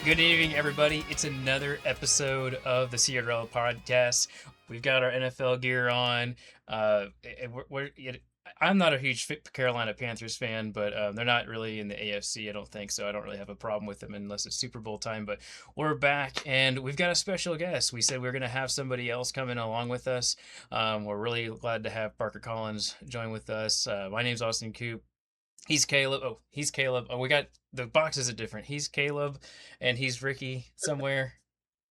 Good evening, everybody. It's another episode of the CRL Podcast. We've got our NFL gear on. I'm not a huge Carolina Panthers fan, but they're not really in the AFC, I don't think, so I don't really have a problem with them unless it's Super Bowl time. But we're back, and we've got a special guest. We said we are going to have somebody else coming along with us. We're really glad to have Parker Collins join with us. My name's Austin Coop. He's Caleb. Oh, he's Caleb. Oh, we got the boxes are different. He's Caleb, and he's Ricky somewhere.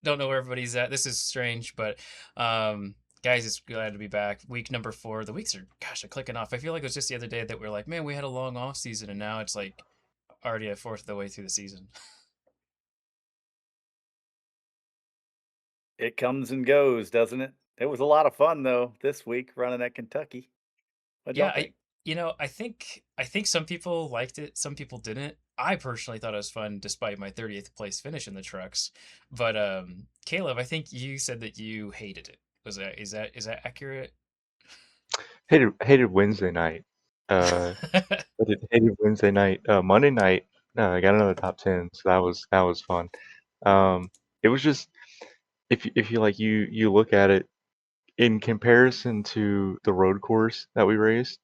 Don't know where everybody's at. This is strange, but guys, it's glad to be back. Week number 4. The weeks are gosh, are clicking off. I feel like it was just the other day that we are like, man, we had a long off season, and now it's like already a fourth of the way through the season. It comes and goes, doesn't it? It was a lot of fun though this week running at Kentucky. What'd Yeah, y'all think? I think some people liked it, some people didn't. I personally thought it was fun despite my 30th place finish in the trucks. But Caleb, I think you said that you hated it. Is that accurate? Hated Wednesday night. Hated Wednesday night. Monday night, I got another top 10, so that was fun. It was just if you like you look at it in comparison to the road course that we raced,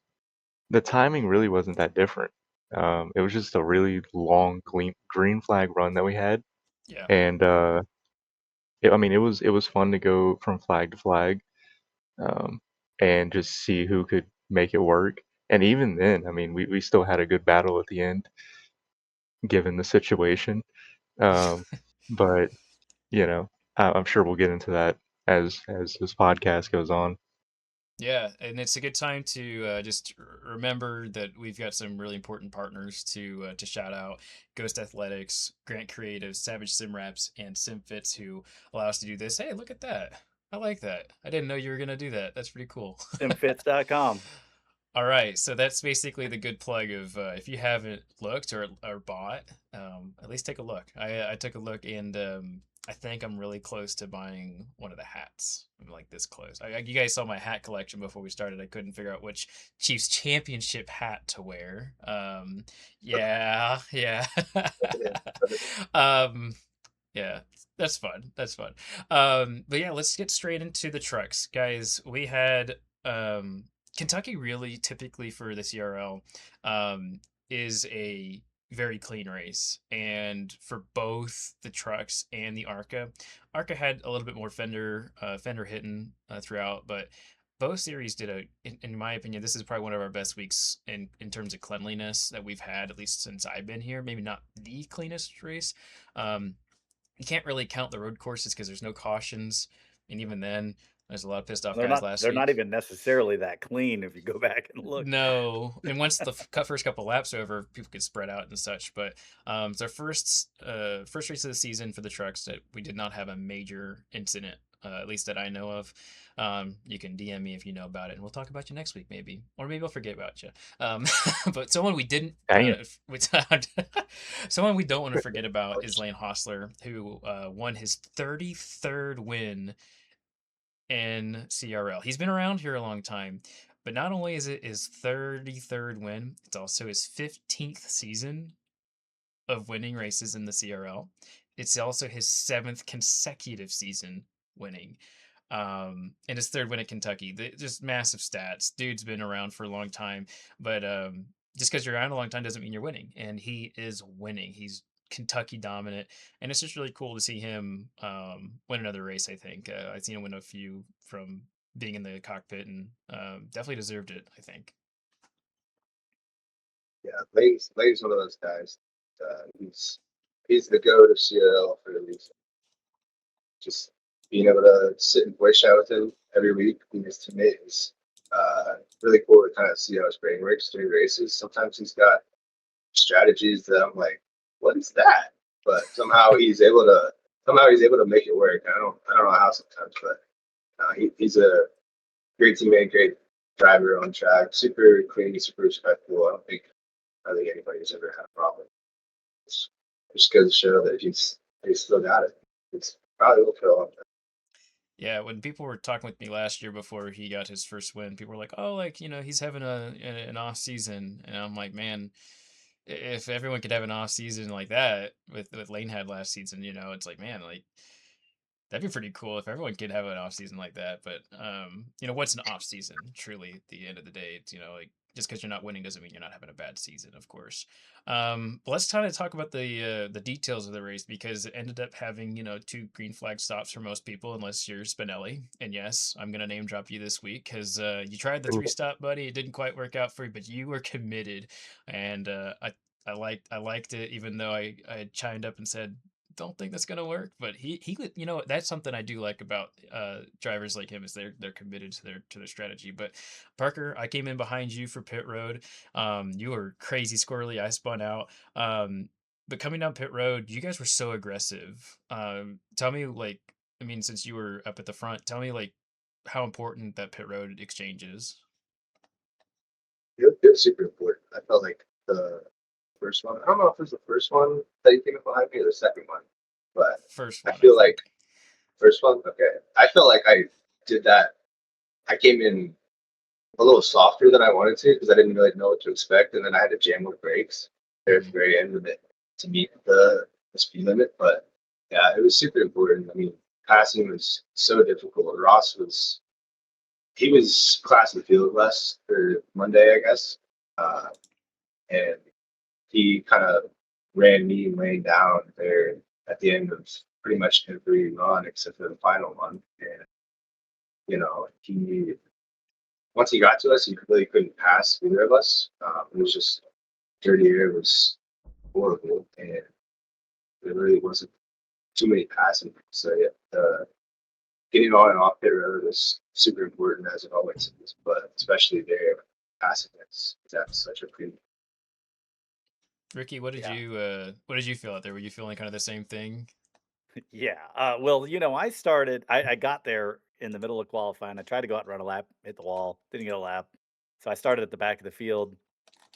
the timing really wasn't that different. It was just a really long green flag run that we had, Yeah. and I mean it was fun to go from flag to flag, um, and just see who could make it work. And even then, I mean, we still had a good battle at the end, given the situation. Um, but I'm sure we'll get into that as this podcast goes on. Yeah, and it's a good time to just remember that we've got some really important partners to shout out: Ghost Athletics, Grant Creative, Savage Sim Wraps, and SimFits, who allow us to do this. Hey, look at that! I like that. I didn't know you were gonna do that. That's pretty cool. Simfits.com. All right, so that's basically the good plug of if you haven't looked or bought, at least take a look. I took a look and I think I'm really close to buying one of the hats. I'm like this close. You guys saw my hat collection before we started. I couldn't figure out which Chiefs championship hat to wear. Yeah, yeah. um, yeah, that's fun. That's fun. But yeah, let's get straight into the trucks, guys. We had Kentucky really typically for the CRL is a very clean race, and for both the trucks and the ARCA had a little bit more fender hitting throughout, but both series did in my opinion, this is probably one of our best weeks in terms of cleanliness that we've had, at least since I've been here. Maybe not the cleanest race. Um, you can't really count the road courses because there's no cautions, and even then, there's a lot of pissed off They're guys not last they're not week. even necessarily that clean if you go back and look. No, and once the first couple laps over, people could spread out and such. But it's our first race of the season for the trucks that we did not have a major incident, at least that I know of. You can DM me if you know about it, and we'll talk about you next week, maybe, or maybe I'll forget about you. But someone we didn't, Dang it. someone we don't want to forget about is Lane Hostler, who won his 33rd win in CRL. He's been around here a long time, but not only is it his 33rd win, it's also his 15th season of winning races in the CRL. It's also his 7th consecutive season winning. And his 3rd win at Kentucky. Just massive stats. Dude's been around for a long time, but just because you're around a long time doesn't mean you're winning. And he is winning. He's Kentucky dominant, and it's just really cool to see him win another race. I think I've seen him win a few from being in the cockpit, and definitely deserved it, I think. Yeah, Lane's one of those guys. He's the goat of CRL for a reason. Just being able to sit and voice chat with him every week, being his teammate is really cool to kind of see how his brain works during races. Sometimes he's got strategies that I'm like, what is that? But somehow he's able to make it work. I don't know how sometimes, but he's a great teammate, great driver on track, super clean, super respectful. I think anybody's ever had a problem. It's just goes to show that he's still got it. It's probably will feel like that. Yeah, when people were talking with me last year before he got his first win, people were like, "Oh, like he's having an off season," and I'm like, "Man, if everyone could have an off season like that with Lane had last season, it's like, man, like that'd be pretty cool if everyone could have an off season like that. But what's an off season? Truly, at the end of the day, it's like just because you're not winning doesn't mean you're not having a bad season, of course. But let's kind of talk about the details of the race because it ended up having two green flag stops for most people, unless you're Spinelli. And yes, I'm gonna name drop you this week because you tried the Ooh. 3 stop, buddy. It didn't quite work out for you, but you were committed, and I liked it, even though I chimed up and said don't think that's gonna work. But he that's something I do like about drivers like him is they're committed to their strategy. But Parker, I came in behind you for pit road. You were crazy squirrely. I spun out. But coming down pit road, you guys were so aggressive. Tell me, like, I mean, since you were up at the front, tell me like how important that pit road exchange is. It's super important. I felt like the first one. I don't know if it was the first one that you came up behind me or the second one, but First I one, I feel like think. first one. Okay, I felt like I did that. I came in a little softer than I wanted to because I didn't really know what to expect, and then I had to jam with brakes there at the very end of it to meet the speed limit. But yeah, it was super important. I mean, passing was so difficult. Ross was he was class of the field last for Monday, I guess, and he kind of ran me laying down there at the end of pretty much every run except for the final one. And he once he got to us, he really couldn't pass either of us. It was just dirty air was horrible, and there really wasn't too many passing. So yeah, getting on and off pit road is super important as it always is, but especially there, passing is at such a premium. Ricky, Yeah. what did you feel out there? Were you feeling kind of the same thing? Yeah. Well, I got there in the middle of qualifying. I tried to go out and run a lap, hit the wall, didn't get a lap. So I started at the back of the field.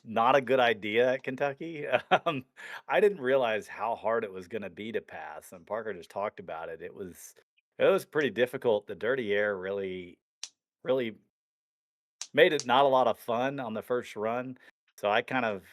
Not a good idea at Kentucky. I didn't realize how hard it was going to be to pass, and Parker just talked about it. It was pretty difficult. The dirty air really made it not a lot of fun on the first run. So I kind of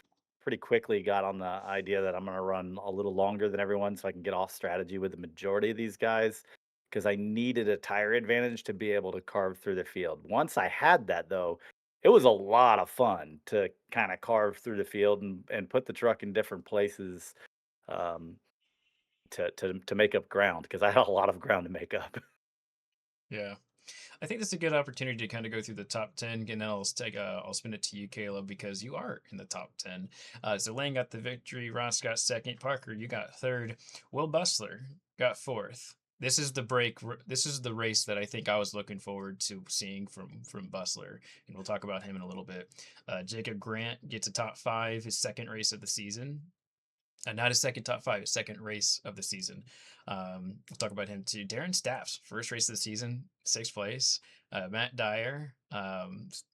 pretty quickly got on the idea that I'm going to run a little longer than everyone so I can get off strategy with the majority of these guys because I needed a tire advantage to be able to carve through the field. Once I had that, though, it was a lot of fun to kind of carve through the field and put the truck in different places um, to make up ground because I had a lot of ground to make up. Yeah. I think this is a good opportunity to kind of go through the top 10, and then I'll spin it to you, Caleb, because you are in the top 10. So Lane got the victory, Ross got second, Parker, you got third, Will Bustler got fourth. This is the break. This is the race that I think I was looking forward to seeing from Bustler, and we'll talk about him in a little bit. Jacob Grant gets a top 5, his second race of the season. Not his second top 5, his second race of the season. We'll talk about him too. Darren Staffs, first race of the season, 6th place. Matt Dyer,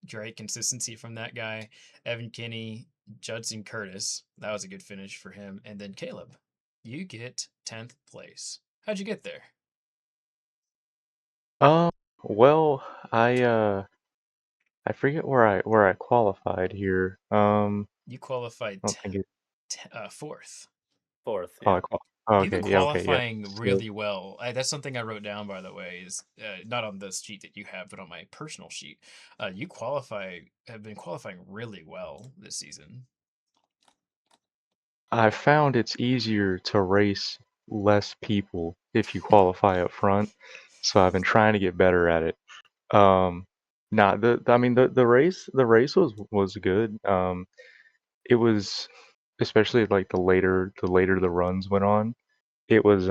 great consistency from that guy. Evan Kinney, Judson Curtis, that was a good finish for him. And then Caleb, you get 10th place. How'd you get there? Well, I forget where I qualified here. You qualified I don't think it. fourth. Fourth, Oh, yeah. oh, You've been okay, yeah, okay, yeah. qualifying So really well. That's something I wrote down, by the way, is not on the sheet that you have, but on my personal sheet. You have been qualifying really well this season. I found it's easier to race less people if you qualify up front. So I've been trying to get better at it. Not the I mean the race was good. It was especially like the later the runs went on. It was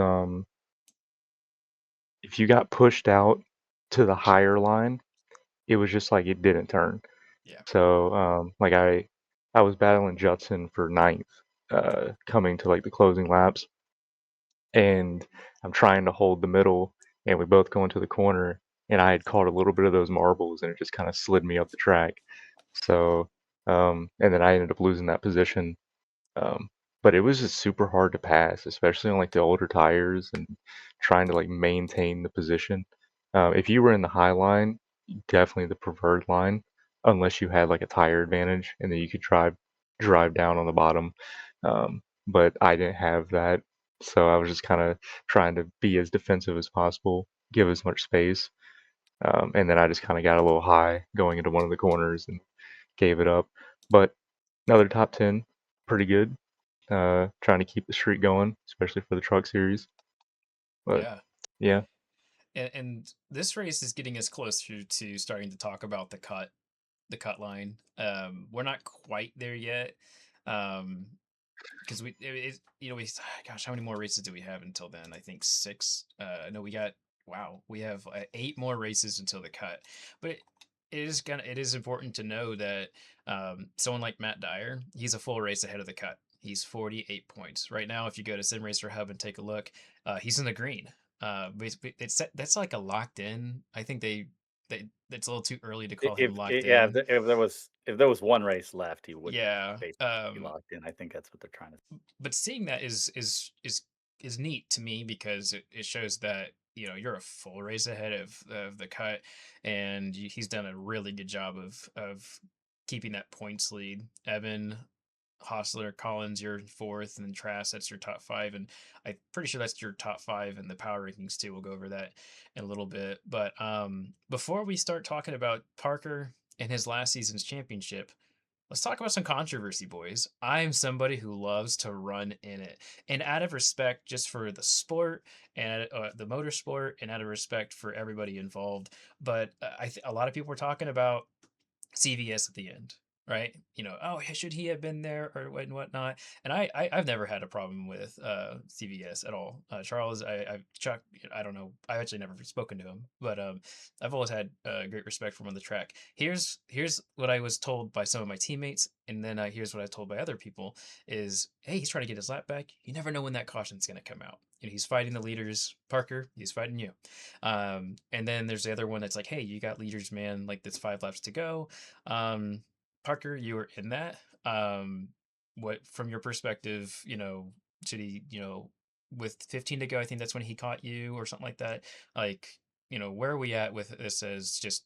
if you got pushed out to the higher line, it was just like it didn't turn. Yeah. So like I was battling Judson for ninth, coming to like the closing laps, and I'm trying to hold the middle, and we both go into the corner, and I had caught a little bit of those marbles, and it just kind of slid me up the track. So and then I ended up losing that position. Um, but it was just super hard to pass, especially on like the older tires and trying to like maintain the position. If you were in the high line, definitely the preferred line, unless you had like a tire advantage and then you could try drive down on the bottom. But I didn't have that, so I was just kind of trying to be as defensive as possible, give as much space, and then I just kind of got a little high going into one of the corners and gave it up. But another top 10, pretty good. Trying to keep the streak going, especially for the truck series. But Yeah. yeah, And this race is getting us closer to starting to talk about the cut line. We're not quite there yet. Because we gosh, how many more races do we have until then? I think 6. No, we have 8 more races until the cut. But it is important to know that someone like Matt Dyer, he's a full race ahead of the cut. He's 48 points right now. If you go to Sim Racer Hub and take a look, he's in the green. That's like a locked in. I think it's a little too early to call him locked Yeah, in. if there was one race left, he would Yeah. basically be locked in. I think that's what they're trying to. But seeing that is neat to me because it shows that you're a full race ahead of the cut, and he's done a really good job of keeping that points lead. Evan, Hostler, Collins, you're 4th, and then Trask, that's your top 5, and I'm pretty sure that's your top 5 in the power rankings too. We'll go over that in a little bit, but before we start talking about Parker and his last season's championship, let's talk about some controversy, boys. I'm somebody who loves to run in it. And out of respect just for the sport and the motorsport, and out of respect for everybody involved. But a lot of people were talking about CVS at the end, right? Oh, should he have been there or whatnot? And I've never had a problem with CVS at all. Charles, Chuck, I don't know. I've actually never spoken to him, but I've always had great respect for him on the track. Here's what I was told by some of my teammates, and then here's what I was told by other people: is hey, he's trying to get his lap back. You never know when that caution's going to come out. He's fighting the leaders. Parker, he's fighting you. And then there's the other one that's like, hey, you got leaders, man. Like, there's 5 laps to go. Parker, you were in that. What, from your perspective, should he, with 15 to go, I think that's when he caught you or something like that. Like, where are we at with this as just,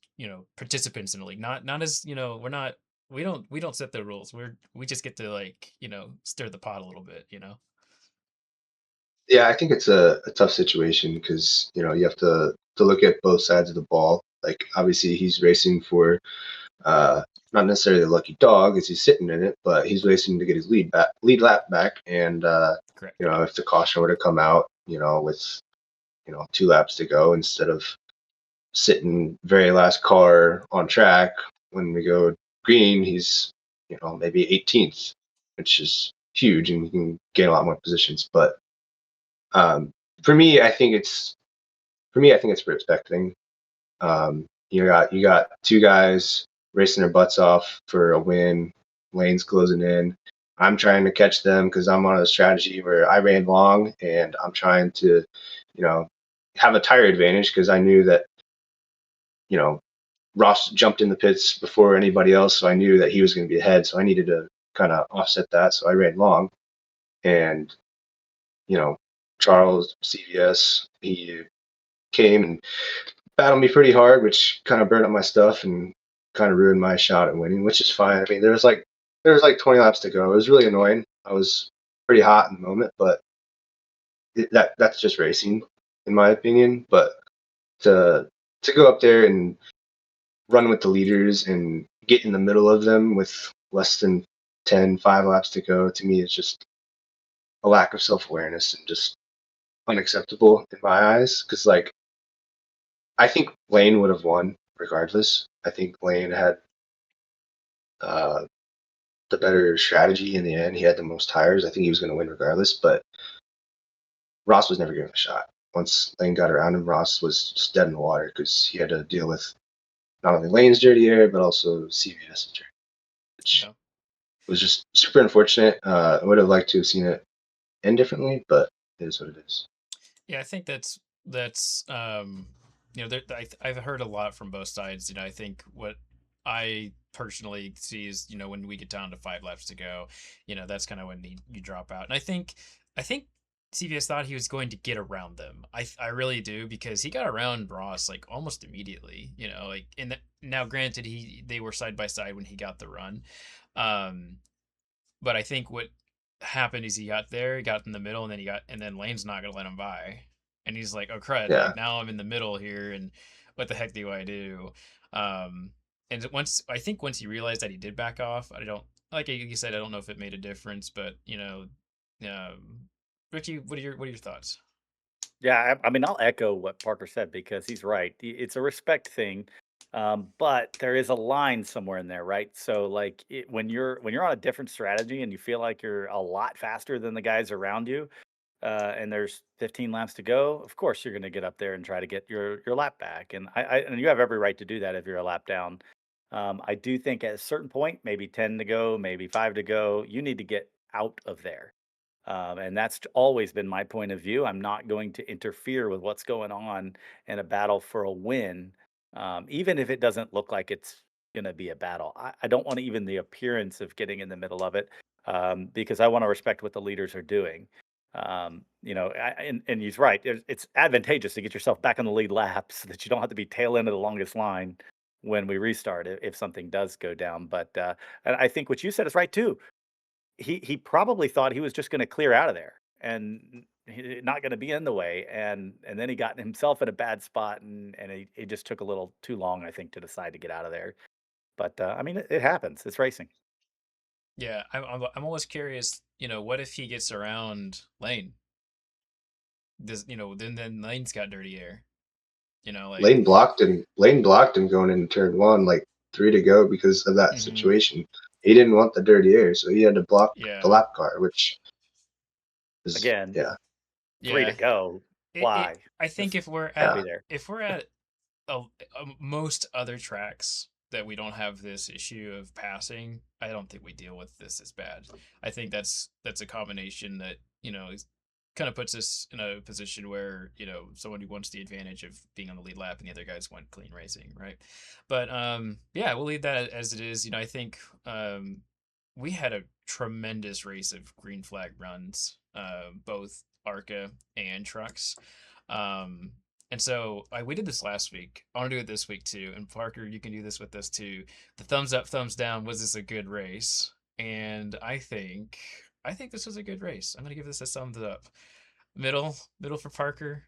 participants in the league? Not as, we don't set the rules. We just get to, like, stir the pot a little bit. Yeah, I think it's a tough situation because you have to look at both sides of the ball. Like obviously he's racing for not necessarily the lucky dog as he's sitting in it, but he's racing to get his lead lap back. And Correct. if the caution were to come out, with 2 laps to go instead of sitting very last car on track when we go green, he's maybe 18th, which is huge, and you can gain a lot more positions. But for me, I think it's respecting. You got 2 guys racing their butts off for a win. Lane's closing in. I'm trying to catch them because I'm on a strategy where I ran long and I'm trying to, have a tire advantage because I knew that, Ross jumped in the pits before anybody else, so I knew that he was going to be ahead. So I needed to kind of offset that. So I ran long, and Charles CVS, he came and battled me pretty hard, which kind of burned up my stuff and kind of ruined my shot at winning, which is fine. I mean, there was like 20 laps to go. It was really annoying. I was pretty hot in the moment, but that's just racing, in my opinion. But to go up there and run with the leaders and get in the middle of them with less than 5 laps to go, to me, it's just a lack of self-awareness and just unacceptable in my eyes. Because like, I think Lane would have won regardless. I think Lane had the better strategy in the end. He had the most tires. I think he was going to win regardless, but Ross was never given a shot. Once Lane got around him, Ross was just dead in the water because he had to deal with not only Lane's dirty air, but also CVS's dirty, which was just super unfortunate. I would have liked to have seen it end differently, but it is what it is. Yeah, I think that's I've heard a lot from both sides. I think what I personally see is, when we get down to 5 laps to go, that's kind of when you drop out. And I think CVS thought he was going to get around them. I really do, because he got around Ross like almost immediately. Now granted they were side by side when he got the run. But I think what happened is he got there, he got in the middle, and then Lane's not gonna let him by, and he's like, "Oh crud! Yeah, Like now I'm in the middle here, and what the heck do I do?" Um, and once he realized that he did back off, I don't like you said, I don't know if it made a difference, but Ricky, what are your thoughts? Yeah, I mean, I'll echo what Parker said because he's right. It's a respect thing, but there is a line somewhere in there, right? So, like, when you're on a different strategy and you feel like you're a lot faster than the guys around you, and there's 15 laps to go, of course you're going to get up there and try to get your lap back, and and you have every right to do that if you're a lap down. I do think at a certain point, maybe 10 to go, maybe 5 to go, you need to get out of there. And that's always been my point of view. I'm not going to interfere with what's going on in a battle for a win, even if it doesn't look like it's going to be a battle. I don't want even the appearance of getting in the middle of it, because I want to respect what the leaders are doing. And he's right. It's advantageous to get yourself back on the lead lap so that you don't have to be tail end of the longest line when we restart if something does go down. But and I think what you said is right too. He probably thought he was just gonna clear out of there and not gonna be in the way, and then he got himself in a bad spot, and it just took a little too long, I think, to decide to get out of there. But, I mean, it happens. It's racing. Yeah, I'm always curious. What if he gets around Lane? Then Lane's got dirty air. Like. Lane blocked him going into turn one, like 3 to go because of that Mhm. situation. He didn't want the dirty air, so he had to block the Yeah, lap car, which is Again, yeah, 3 to yeah. go. It Why? I think Just if we're gotta at yeah. be there. if we're at most other tracks that we don't have this issue of passing, I don't think we deal with this as bad. I think that's a combination that kind of puts us in a position where someone who wants the advantage of being on the lead lap and the other guys want clean racing, right? But yeah, we'll leave that as it is. I think we had a tremendous race of green flag runs, both ARCA and trucks. Um, and so we did this last week. I want to do it this week too. And Parker, you can do this with us too. The thumbs up, thumbs down. Was this a good race? And I think this was a good race. I'm gonna give this a thumbs up. Middle for Parker.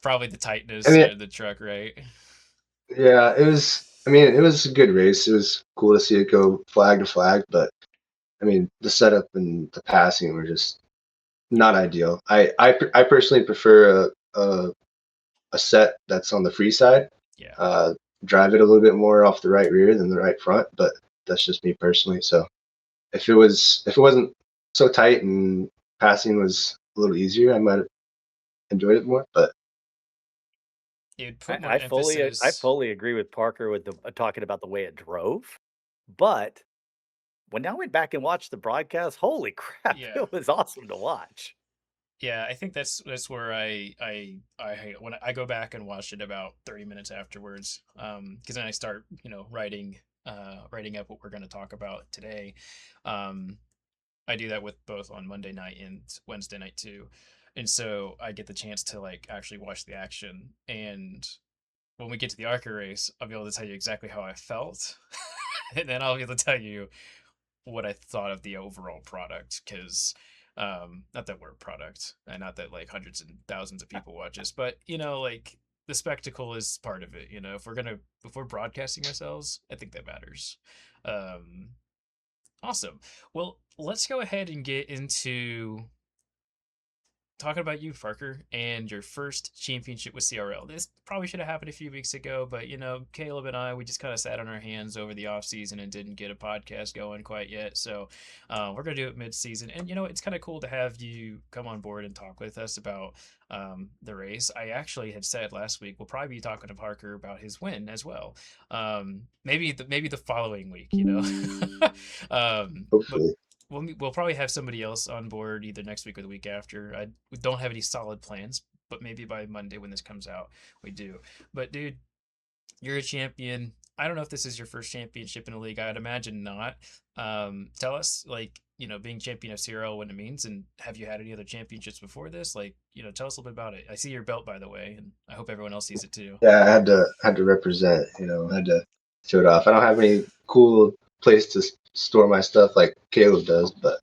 Probably the I tightness mean, of the truck, right? yeah, it was. I mean, it was a good race. It was cool to see it go flag to flag, but I mean, the setup and the passing were just not ideal. I personally prefer a set that's on the free side. Yeah. Uh, Drive it a little bit more off the right rear than the right front, but that's just me personally. So if it wasn't so tight and passing was a little easier, I might have enjoyed it more. But It would put more I emphasis. fully agree with Parker with the talking about the way it drove, but when I went back and watched the broadcast, holy crap, Yeah. it was awesome to watch. Yeah, I think that's where when I go back and watch it about 30 minutes afterwards, because then I start writing up what we're going to talk about today. Um, I do that with both on Monday night and Wednesday night too, and so I get the chance to like actually watch the action. And when we get to the ARCA race, I'll be able to tell you exactly how I felt, and then I'll be able to tell you what I thought of the overall product because not that we're a product and not that like hundreds and thousands of people watch us, but like the spectacle is part of it. If we're broadcasting ourselves, I think that matters. um awesome. Well, let's go ahead and get into talking about you, Parker, and your first championship with CRL. This probably should have happened a few weeks ago, but Caleb and I, we just kind of sat on our hands over the off season and didn't get a podcast going quite yet. So we're gonna do it mid season, and it's kind of cool to have you come on board and talk with us about the race. I actually had said last week we'll probably be talking to Parker about his win as well. Maybe the following week, but hopefully, we'll probably have somebody else on board either next week or the week after. I don't have any solid plans, but maybe by Monday when this comes out, we do. But dude, you're a champion. I don't know if this is your first championship in the league. I'd imagine not. Tell us, like, being champion of CRL, what it means, and have you had any other championships before this? Like, tell us a little bit about it. I see your belt, by the way, and I hope everyone else sees it too. yeah, I had to represent. I had to show it off. I don't have any cool place to store my stuff like Caleb does, but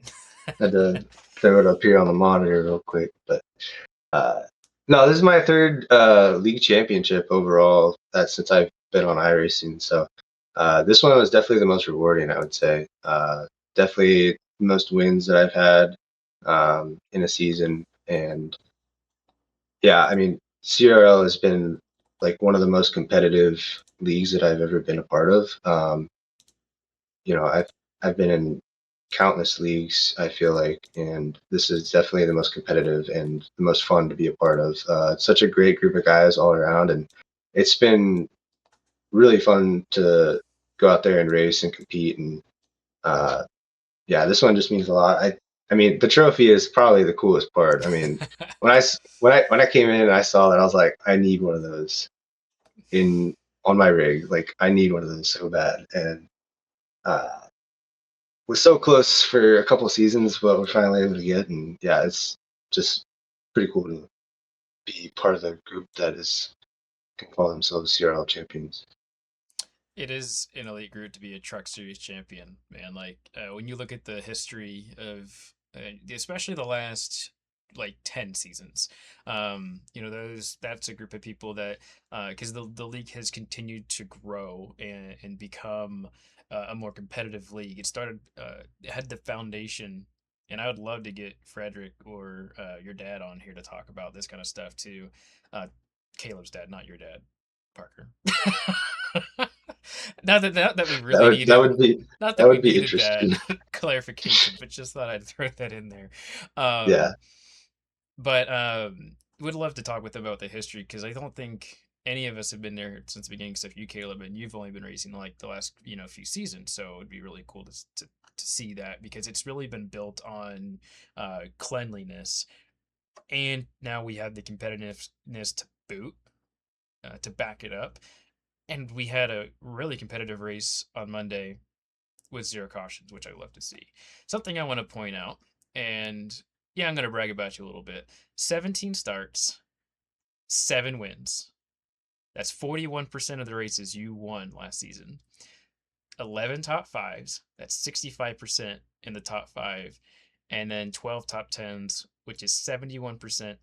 I had to throw it up here on the monitor real quick. But no, this is my third league championship overall since I've been on iRacing. So this one was definitely the most rewarding, I would say. Definitely the most wins that I've had in a season. And yeah, I mean, CRL has been like one of the most competitive leagues that I've ever been a part of. I've been in countless leagues, I feel like, and this is definitely the most competitive and the most fun to be a part of. It's such a great group of guys all around, and it's been really fun to go out there and race and compete. And yeah, this one just means a lot. I mean, the trophy is probably the coolest part. I mean, when I came in and I saw that, I was like, I need one of those on my rig. Like, I need one of those so bad, and was so close for a couple of seasons, but we're finally able to get. And yeah, it's just pretty cool to be part of the group that can call themselves CRL champions. It is an elite group to be a truck series champion, man. Like when you look at the history of, especially the last like 10 seasons, that's a group of people that, because the league has continued to grow and become a more competitive league. It had the foundation, and I would love to get Frederick or your dad on here to talk about this kind of stuff too. Caleb's dad, not your dad, Parker. Not that we really That needed, would be not that that we would be needed that interesting. clarification, but just thought I'd throw that in there. Yeah. But would love to talk with them about the history, because I don't think any of us have been there since the beginning, except you, Caleb, and you've only been racing like the last few seasons. So it'd be really cool to see that, because it's really been built on cleanliness, and now we have the competitiveness to boot, to back it up. And we had a really competitive race on Monday with 0 cautions, which I love to see. Something I want to point out, and yeah, I'm going to brag about you a little bit. 17 starts, 7 wins. That's 41% of the races you won last season. 11 top 5s, that's 65% in the top 5. And then 12 top 10s, which is 71%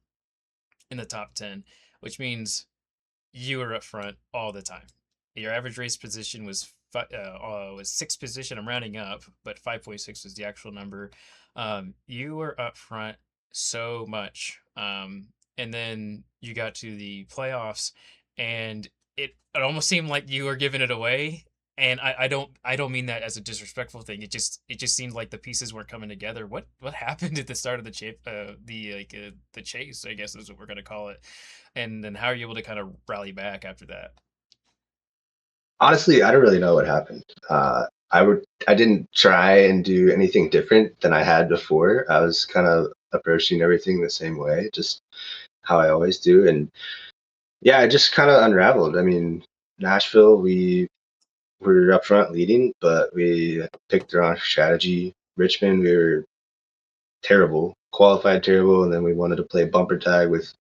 in the top 10, which means you were up front all the time. Your average race position was 6th position. I'm rounding up, but 5.6 was the actual number. You were up front so much, and then you got to the playoffs, and it almost seemed like you were giving it away. And I don't mean that as a disrespectful thing. It just seemed like the pieces weren't coming together. What happened at the start of the chase, I guess is what we're gonna call it. And then how are you able to kind of rally back after that? Honestly, I don't really know what happened. I didn't try and do anything different than I had before. I was kind of approaching everything the same way, just how I always do. And yeah, it just kind of unraveled. I mean, Nashville, we were up front leading, but we picked the wrong strategy. Richmond, we were terrible, qualified terrible, and then we wanted to play bumper tag with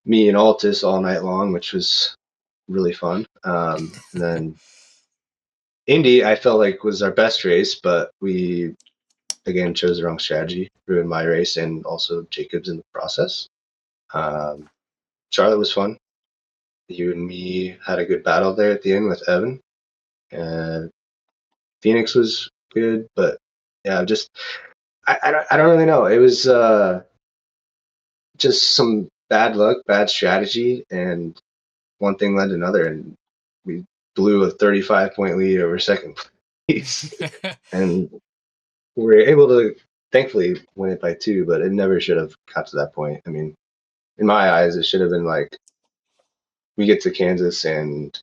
me and Altus all night long, which was really fun. And then Indy, I felt like was our best race, but we again chose the wrong strategy, ruined my race and also Jacob's in the process. Charlotte was fun. You and me had a good battle there at the end with Evan. And Phoenix was good, but yeah, just I don't really know. It was just some bad luck, bad strategy, and one thing led to another, and we blew a 35-point lead over second place, and we were able to thankfully win it by 2, but it never should have got to that point. I mean, in my eyes, it should have been like we get to Kansas and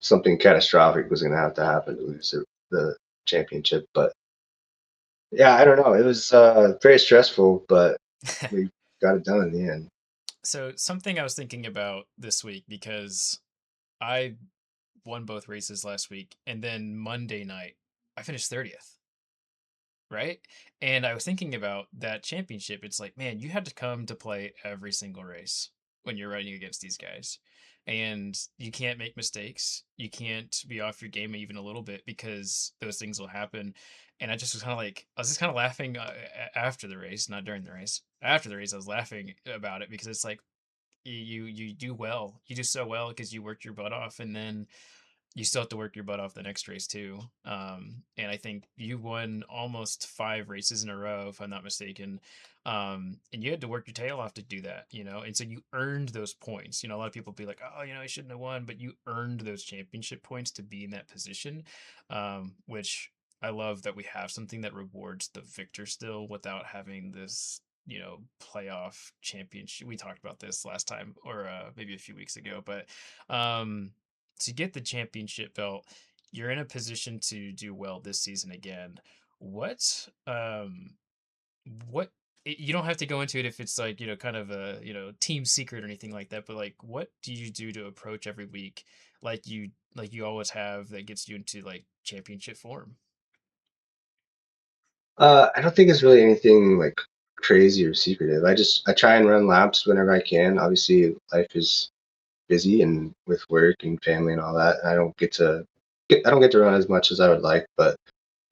something catastrophic was going to have to happen to lose the championship. But yeah, I don't know. It was very stressful, but we got it done in the end. So something I was thinking about this week, because I won both races last week, and then Monday night I finished 30th, right? And I was thinking about that championship. It's like, man, you had to come to play every single race when you're riding against these guys. and you can't make mistakes. You can't be off your game even a little bit because those things will happen. And I just was kind of like, I was just kind of laughing after the race, not during the race. After the race, I was laughing about it because it's like you do well, you do so well because you worked your butt off, and then you still have to work your butt off the next race too. And I think you won almost 5 races in a row, if I'm not mistaken. And you had to work your tail off to do that, you know. And so you earned those points. You know, a lot of people be like, "Oh, you know, I shouldn't have won," but you earned those championship points to be in that position, which I love that we have something that rewards the victor still without having this, you know, playoff championship. We talked about this last time, or maybe a few weeks ago, but to get the championship belt, you're in a position to do well this season again. What what you don't have to go into it if it's like, you know, kind of a, you know, team secret or anything like that, but like what do you do to approach every week like you always have that gets you into like championship form? I don't think it's really anything like crazy or secretive. I try and run laps whenever I can. Obviously, life is busy and with work and family and all that. I don't get to run as much as I would like, but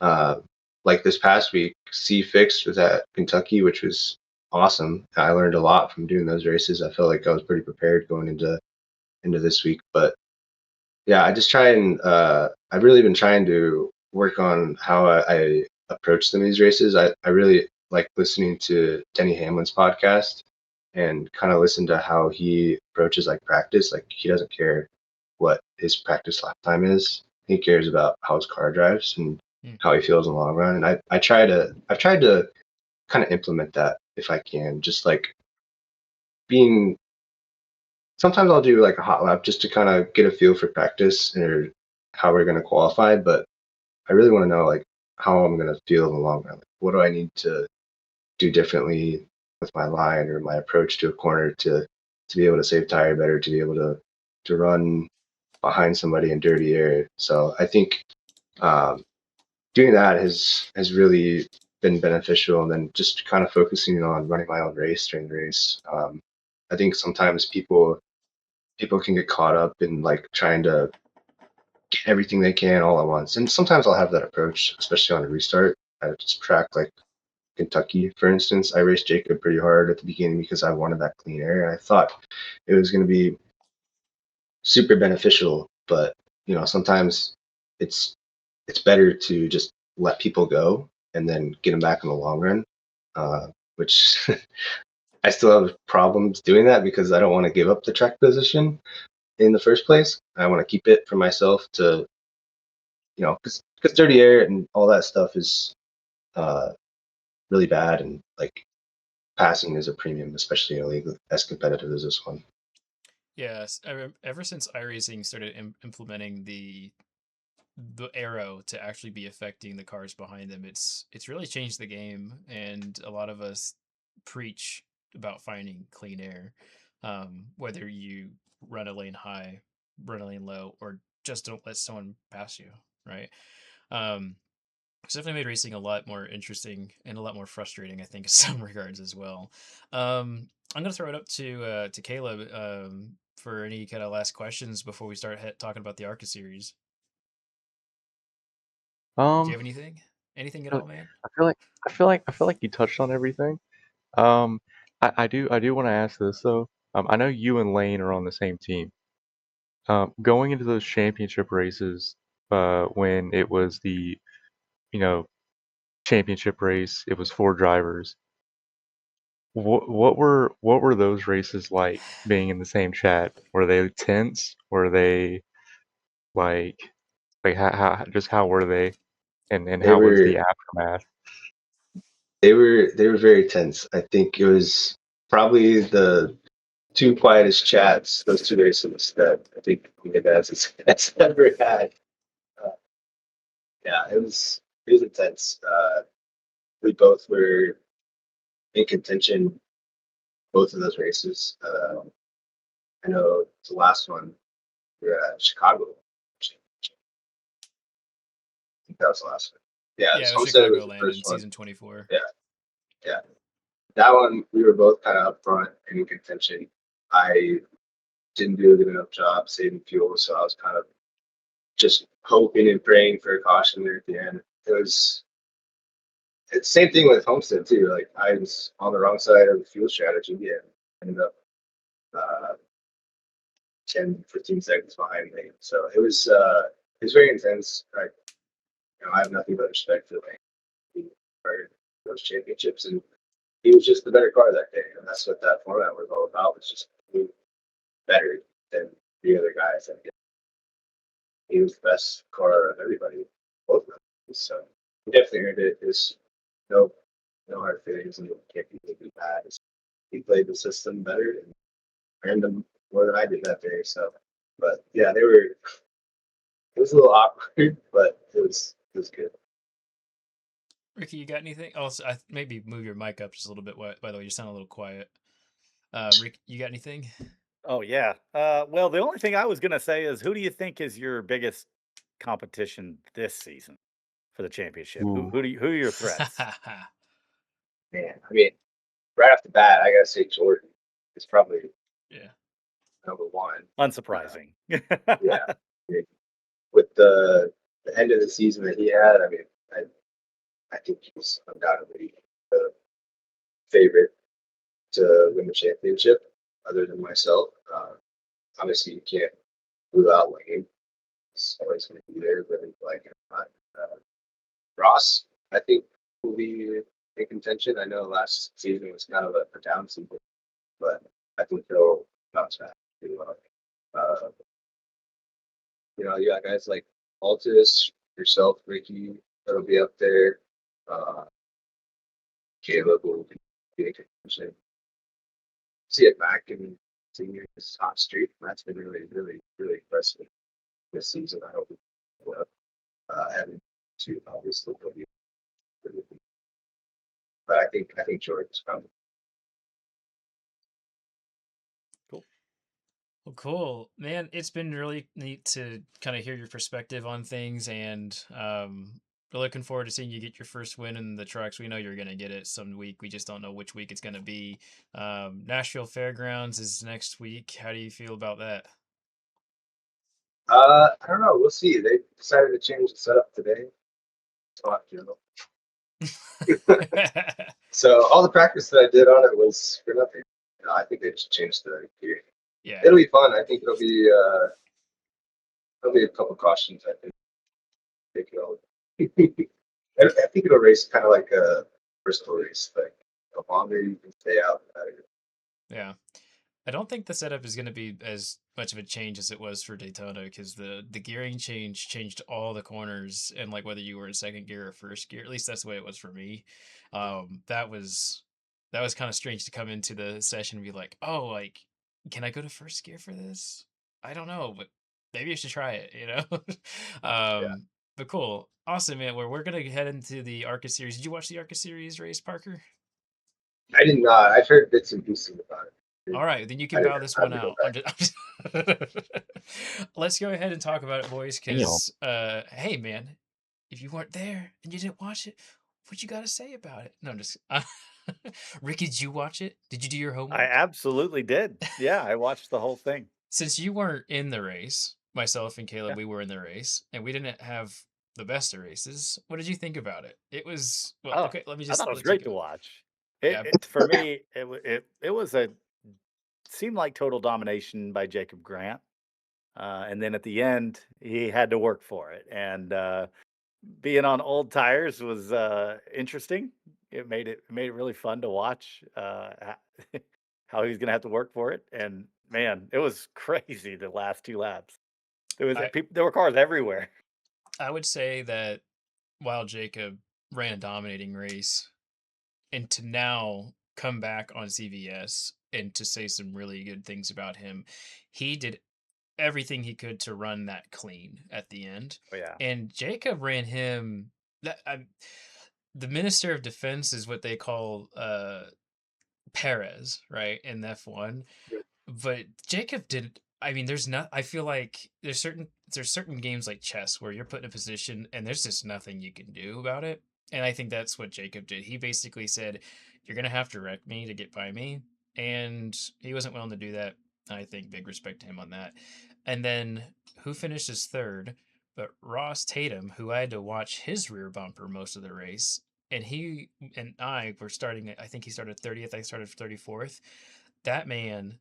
uh, like this past week, C Fixed was at Kentucky, which was awesome. I learned a lot from doing those races. I felt like I was pretty prepared going into this week, but yeah, I just try and I've really been trying to work on how I approach them these races. I really like listening to Denny Hamlin's podcast and kind of listen to how he approaches like practice. Like he doesn't care what his practice lap time is. He cares about how his car drives and Mm. how he feels in the long run. And I've tried to kind of implement that if I can. Just like being sometimes I'll do like a hot lap just to kind of get a feel for practice or how we're going to qualify. But I really want to know like how I'm going to feel in the long run. Like, what do I need to do differently with my line or my approach to a corner to be able to save tire better, to be able to run behind somebody in dirty air. So I think um, doing that has really been beneficial. And then just kind of focusing on running my own race during the race. I think sometimes people can get caught up in like trying to get everything they can all at once. And sometimes I'll have that approach, especially on a restart. I just track like Kentucky, for instance. I raced Jacob pretty hard at the beginning because I wanted that clean air. And I thought it was going to be super beneficial, but you know, sometimes it's it's better to just let people go and then get them back in the long run. Which I still have problems doing that because I don't want to give up the track position in the first place. I want to keep it for myself to, you know, because dirty air and all that stuff is uh, really bad, and like passing is a premium, especially in a league as competitive as this one. Yes, ever since iRacing started implementing the arrow to actually be affecting the cars behind them, it's really changed the game, and a lot of us preach about finding clean air, whether you run a lane high, run a lane low, or just don't let someone pass you, right? It's definitely made racing a lot more interesting and a lot more frustrating, I think, in some regards as well. I'm gonna throw it up to Caleb for any kind of last questions before we start talking about the ARCA series. Do you Um, have anything? Anything at I all, man? I feel like you touched on everything. Um, I do want to ask this though. I know you and Lane are on the same team. Going into those championship races, when it was the, you know, championship race, it was 4 drivers. What were those races like being in the same chat? Were they tense? Were they like just how were they? And They how was the were aftermath? they were very tense. I think it was probably the two quietest chats those 2 races that I think we had as ever had. Uh, yeah, it was intense. We both were in contention both of those races. I know the last one we were at Chicago. I think that was the last one. Yeah, Yeah, it was some said it was the Chicagoland in first one. season 24. Yeah, yeah. That one we were both kind of up front and in contention. I didn't do a good enough job saving fuel, so I was kind of just hoping and praying for a caution there at the end. It's the same thing with Homestead too. Like I was on the wrong side of the fuel strategy and ended up uh, 10, 15 seconds behind me. So it was very intense. I have nothing but respect for those championships, and he was just the better car that day, and that's what that format was all about. Was just being better than the other guys. And he was the best car of everybody, both of them. So he definitely earned it. There's no hard feelings, and can't be bad. He played the system better and earned them more than I did that day. So, but yeah, they were. It was a little awkward, but it was good. Ricky, you got anything? Also, maybe move your mic up just a little bit. By the way, you sound a little quiet. Rick, you got anything? Oh yeah. Well, the only thing I was gonna say is, who do you think is your biggest competition this season for the championship? Ooh. Who are your threats? Man, I mean, right off the bat, I gotta say Jordan is probably Yeah. number one. Unsurprising. Yeah, I mean, with the end of the season that he had, I mean, I think he's undoubtedly the favorite to win the championship, other than myself. Obviously, you can't rule out Lane. He's always going to be there, whether you like it or not. Ross, I think, will be in contention. I know last season was kind of a down season, but I think he'll bounce back pretty well. You got guys like Altus, yourself, Ricky, that'll be up there. Caleb will be in contention. See it back in senior's hot streak. That's been really, really, really impressive this season. I hope we will having to obviously will be, but I think Jordan's probably. Well, cool, man. It's been really neat to kind of hear your perspective on things, and we're looking forward to seeing you get your first win in the trucks. We know you're going to get it some week. We just don't know which week it's going to be. Nashville Fairgrounds is next week. How do you feel about that? I don't know. We'll see. They decided to change the setup today. Talk, So all the practice that I did on it was for nothing. I think they just changed the gear. Yeah. It'll be fun. I think there'll be a couple cautions. I think I think it'll race kind of like a Bristol race. Like the longer you can stay out, the better. Yeah. I don't think the setup is going to be as much of a change as it was for Daytona, because the gearing changed all the corners, and like whether you were in second gear or first gear, at least that's the way it was for me. That was kind of strange to come into the session and be like, oh, like, can I go to first gear for this? I don't know, but maybe I should try it, you know? Yeah. But cool. Awesome, man. We're going to head into the ARCA series. Did you watch the ARCA series race, Parker? I did not. I've heard bits and pieces about it. All right, then you can bow this one out. Let's go ahead and talk about it, boys, because, hey, man, if you weren't there and you didn't watch it, what you got to say about it? No, I'm just... Ricky, did you watch it? Did you do your homework? I absolutely did. Yeah, I watched the whole thing. Since you weren't in the race, myself and Caleb, we were in the race, and we didn't have the best of races. What did you think about it? It was... Well, okay, let me I just... thought it was great to watch. Yeah. For me, it was seemed like total domination by Jacob Grant. And then at the end, he had to work for it. And being on old tires was interesting. It made it really fun to watch how he's going to have to work for it. And man, it was crazy the last two laps. There were cars everywhere. I would say that while Jacob ran a dominating race, and to now come back on CVS and to say some really good things about him, he did everything he could to run that clean at the end. Oh, yeah. And Jacob ran him the Minister of Defense is what they call Perez, right, in F1. Yep. But Jacob did. I mean, I feel like there's certain games like chess where you're put in a position and there's just nothing you can do about it. And I think that's what Jacob did. He basically said, "You're gonna have to wreck me to get by me," and he wasn't willing to do that. I think big respect to him on that. And then who finishes third? But Ross Tatum, who I had to watch his rear bumper most of the race, and he and I were starting. I think he started 30th. I started 34th. That man,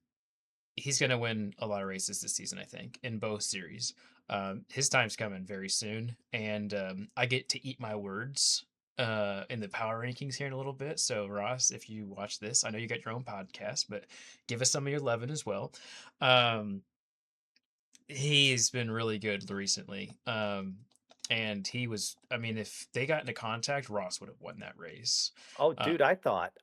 he's going to win a lot of races this season. I think in both series. His time's coming very soon, and I get to eat my words in the power rankings here in a little bit. So Ross, if you watch this, I know you got your own podcast, but give us some of your loving as well. Um, he's been really good recently. And he was, I mean, if they got into contact, Ross would have won that race. Oh, Uh, dude, I thought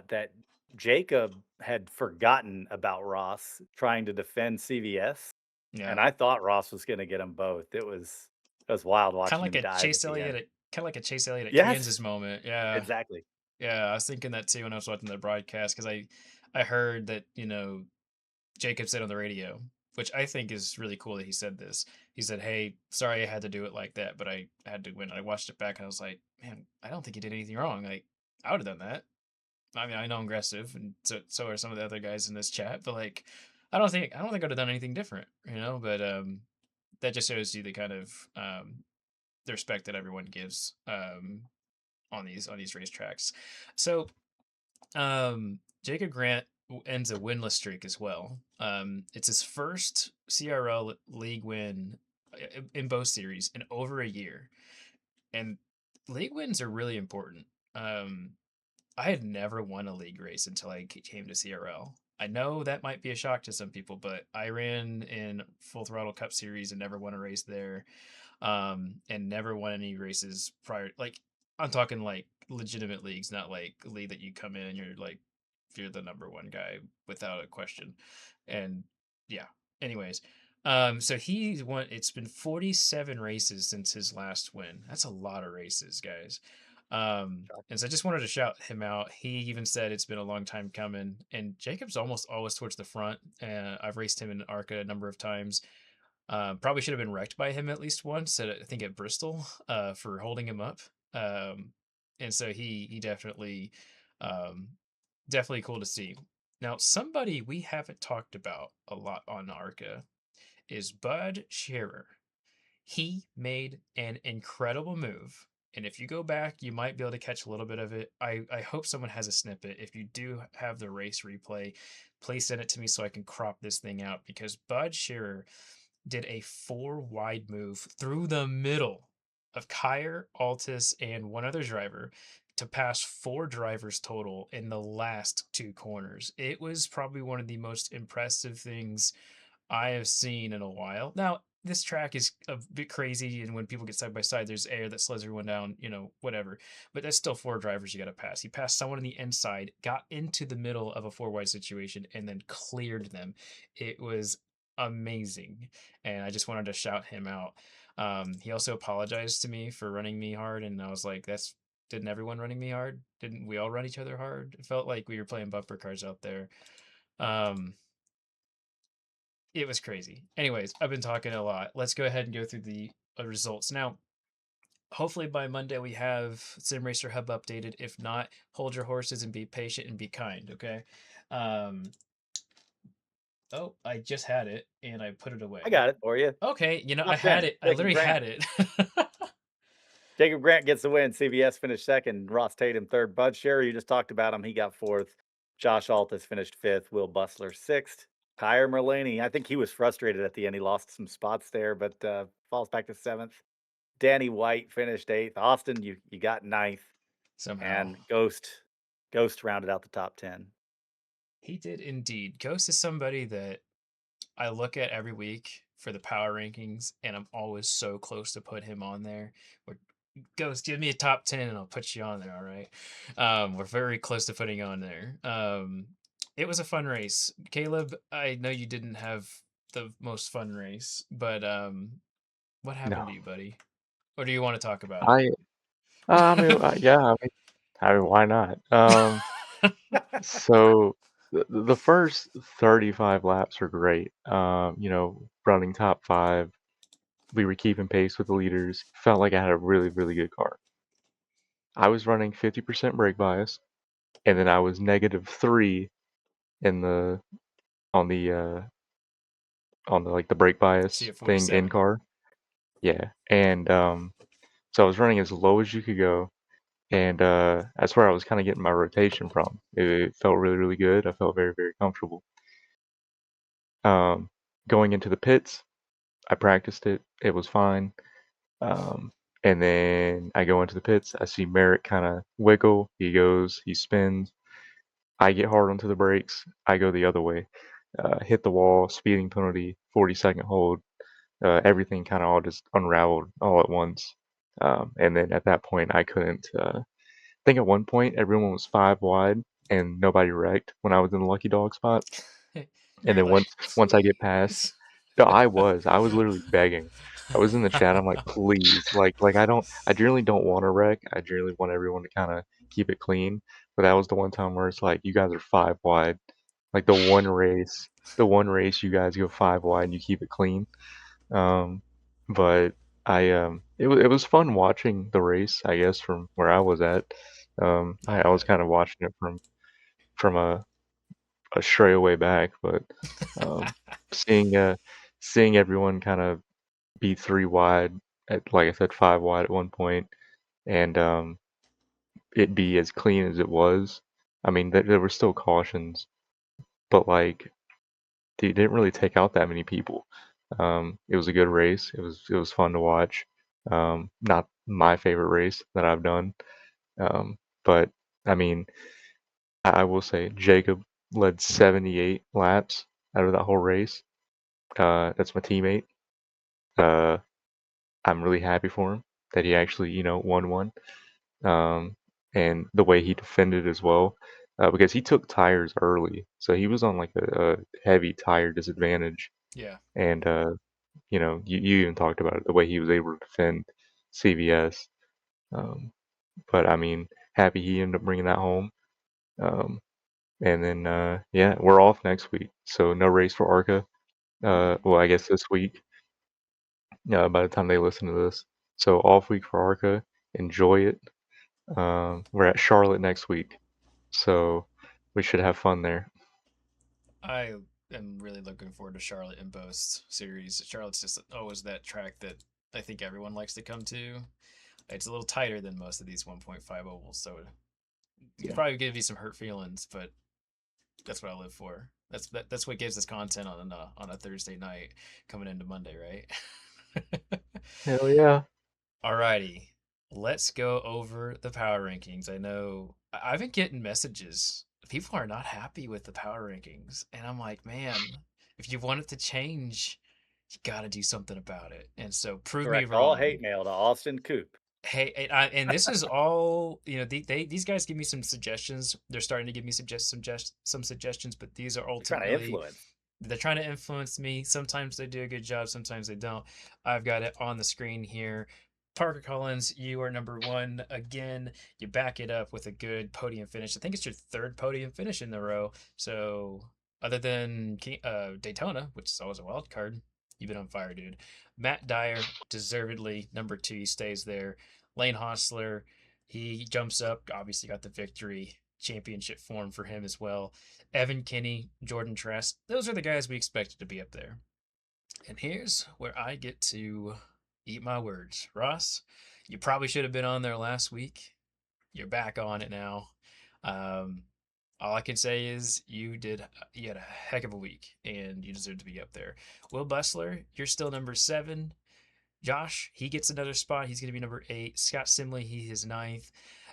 that Jacob had forgotten about Ross trying to defend CVS, yeah, and I thought Ross was going to get them both. It was wild kind of watching like him a dive at Chase the Elliott, end. kind of like a Chase Elliott at Kansas Yes, moment. Yeah, exactly. yeah, I was thinking that too when I was watching the broadcast because I heard that Jacob said on the radio, which I think is really cool that he said this. He said, "Hey, sorry I had to do it like that, but I had to win." I watched it back and I was like, "Man, I don't think he did anything wrong. Like, I would have done that. I mean, I know I'm aggressive, and so are some of the other guys in this chat, but like, I don't think I'd have done anything different, you know. But that just shows you the kind of the respect that everyone gives on these racetracks. So Jacob Grant ends a winless streak as well. It's his first CRL league win in both series in over a year, and league wins are really important. Um, I had never won a league race until I came to CRL. I know that might be a shock to some people, but I ran in Full Throttle Cup Series and never won a race there, and never won any races prior. Like I'm talking like legitimate leagues, not like a league that you come in and you're like you're the number one guy without a question. And yeah, anyways, so he's won. It's been 47 races since his last win. That's a lot of races, guys. And so I just wanted to shout him out. He even said it's been a long time coming, and Jacob's almost always towards the front. I've raced him in ARCA a number of times. Probably should have been wrecked by him at least once. I think at Bristol, for holding him up. Um, and so he definitely, um, definitely cool to see. Now, somebody we haven't talked about a lot on ARCA is Bud Shearer. He made an incredible move. And if you go back, you might be able to catch a little bit of it. I hope someone has a snippet. If you do have the race replay, please send it to me so I can crop this thing out because Bud Shearer did a 4 wide move through the middle of Kyer, Altus, and one other driver to pass 4 drivers total in the last 2 corners. It was probably one of the most impressive things I have seen in a while. Now, this track is a bit crazy, and when people get side by side, there's air that slows everyone down, whatever. But that's still 4 drivers you got to pass. He passed someone on the inside, got into the middle of a 4 wide situation, and then cleared them. It was amazing, and I just wanted to shout him out. He also apologized to me for running me hard, and I was like, didn't everyone running me hard? Didn't we all run each other hard? It felt like we were playing bumper cars out there. Um, it was crazy. Anyways, I've been talking a lot. Let's go ahead and go through the results. Now, hopefully by Monday we have Sim Racer Hub updated. If not, hold your horses and be patient and be kind, okay? Um, oh, I just had it and I put it away. I got it for you. Okay, I Top had 10, it. I Jacob literally Grant. had it. Jacob Grant gets the win. CVS finished second. Ross Tatum third. Bud Sherry, you just talked about him. He got fourth. Josh Altus finished fifth. Will Bustler sixth. Kyer Merlani, I think he was frustrated at the end. He lost some spots there, but falls back to seventh. Danny White finished eighth. Austin, you got ninth. Somehow. And Ghost rounded out the top 10. He did indeed. Ghost is somebody that I look at every week for the power rankings, and I'm always so close to put him on there. Ghost, give me a top 10 and I'll put you on there, all right? We're very close to putting on there. It was a fun race. Caleb, I know you didn't have the most fun race, but what happened No, to you, buddy? Or do you want to talk about I yeah, why not? So the first 35 laps were great. Running top 5, we were keeping pace with the leaders. Felt like I had a really, really good car. I was running 50% brake bias, and then I was -3 in the on the like the brake bias See a thing in 47. car. Yeah, and so I was running as low as you could go, and that's where I was kind of getting my rotation from. It felt really, really good. I felt very, very comfortable. Going into the pits, I practiced it. It was fine. And then I go into the pits. I see Merritt kind of wiggle. He goes, he spins. I get hard onto the brakes. I go the other way. Hit the wall, speeding penalty, 40-second hold. Everything kind of all just unraveled all at once. And then at that point, I couldn't. I think at one point everyone was 5 wide and nobody wrecked when I was in the lucky dog spot. And You're then like, once I get past, "Please." no, I was literally begging. I was in the chat. I'm like, please, like I generally don't want to wreck. I generally want everyone to kind of keep it clean. But that was the one time where it's like, you guys are 5 wide. Like the one race you guys go 5 wide and you keep it clean. But it was fun watching the race, I guess, from where I was at. I was kind of watching it from a stray way back, but seeing everyone kind of be 3 wide at, like I said, 5 wide at one point, and it be as clean as it was. I mean, there were still cautions, but like they didn't really take out that many people. It was a good race. It was fun to watch. Not my favorite race that I've done, but I mean, I will say Jacob led 78 laps out of that whole race. That's my teammate. I'm really happy for him that he actually, won one. And the way he defended as well, because he took tires early, so he was on like a heavy tire disadvantage. Yeah. And you even talked about it, the way he was able to defend CVS. But I mean, happy he ended up bringing that home. And then yeah, we're off next week, so no race for ARCA. Well, I guess this week. By the time they listen to this, so off week for ARCA. Enjoy it. We're at Charlotte next week, so we should have fun there. I am really looking forward to Charlotte in both series. Charlotte's just always that track that I think everyone likes to come to. It's a little tighter than most of these 1.5 ovals, so it's probably give you some hurt feelings, but that's what I live for. That's what gives us content on a Thursday night coming into Monday, right? Hell yeah. Alrighty, let's go over the power rankings. I know I've been getting messages. People are not happy with the power rankings, and I'm like, man, if you want it to change, you got to do something about it. And so prove me Direct all wrong. hate mail to Austin Coop. Hey, and this is all, these guys give me some suggestions. They're starting to give me some suggestions, but these are Trying to ultimately influence. they're trying to influence me. Sometimes they do a good job, sometimes they don't. I've got it on the screen here. Parker Collins, you are number 1 again. You back it up with a good podium finish. I think it's your 3rd podium finish in the row. So other than Daytona, which is always a wild card, you've been on fire, dude. Matt Dyer, deservedly number 2, he stays there. Lane Hostler, he jumps up, obviously got the victory. Championship form for him as well. Evan Kinney, Jordan Trask, those are the guys we expected to be up there. And here's where I get to eat my words. Ross, you probably should have been on there last week. You're back on it now. All I can say is you had a heck of a week and you deserve to be up there. Will Bustler, you're still number 7. Josh, he gets another spot. He's going to be number 8. Scott Simley, he is 9th.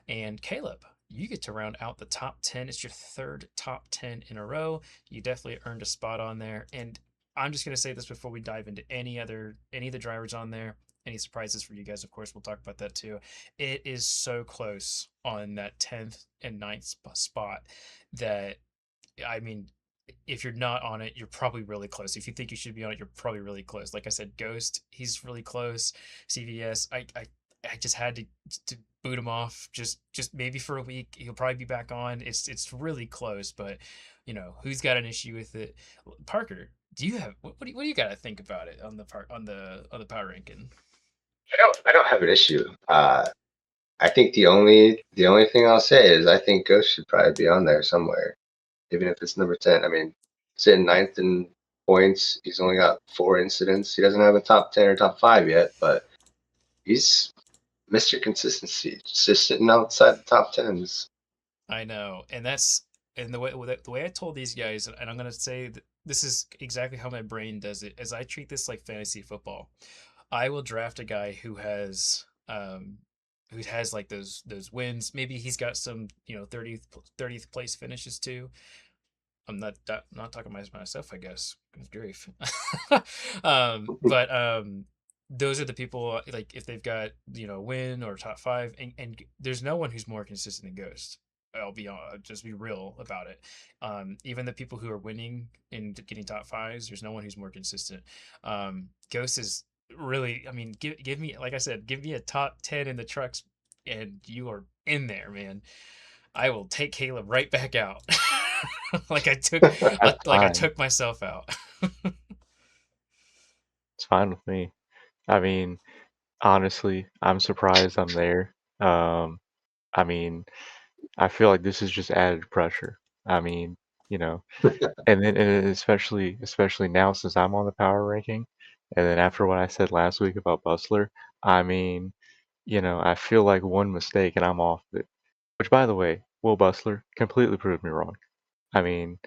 And Caleb, you get to round out the top 10. It's your 3rd top 10 in a row. You definitely earned a spot on there. And I'm just going to say this before we dive into any of the drivers on there. Any surprises for you guys, of course, we'll talk about that too. It is so close on that 10th and 9th spot that, I mean, if you're not on it, you're probably really close. If you think you should be on it, you're probably really close. Like I said, Ghost, he's really close. CVS, I just had to boot him off just maybe for a week. He'll probably be back on. It's really close, but who's got an issue with it? Parker, do you have what do you got to think about it on the power ranking? I don't have an issue. I think the only thing I'll say is I think Ghost should probably be on there somewhere, even if it's number 10. I mean, sitting ninth in points. He's only got 4 incidents. He doesn't have a top 10 or top 5 yet, but he's Mr. Consistency. Just sitting outside the top 10s. I know, and the way I told these guys, and I'm gonna say that this is exactly how my brain does it, as I treat this like fantasy football. I will draft a guy who has like those wins. Maybe he's got some 30th place finishes too. I'm not talking about myself, I guess. Good grief. But those are the people, like if they've got win or top five, and there's no one who's more consistent than Ghost. I'll just be real about it. Even the people who are winning and getting top fives, there's no one who's more consistent. Ghost is really, I mean, give me, like I said, give me a top 10 in the trucks, and you are in there, man. I will take Caleb right back out. like I took That's like I fine. took myself out. It's fine with me. I mean, honestly, I'm surprised I'm there. I mean, I feel like this is just added pressure. I mean, you know, and especially now since I'm on the power ranking, and then after what I said last week about Bustler, I mean, I feel like one mistake and I'm off it. Which, by the way, Will Bustler completely proved me wrong. I mean,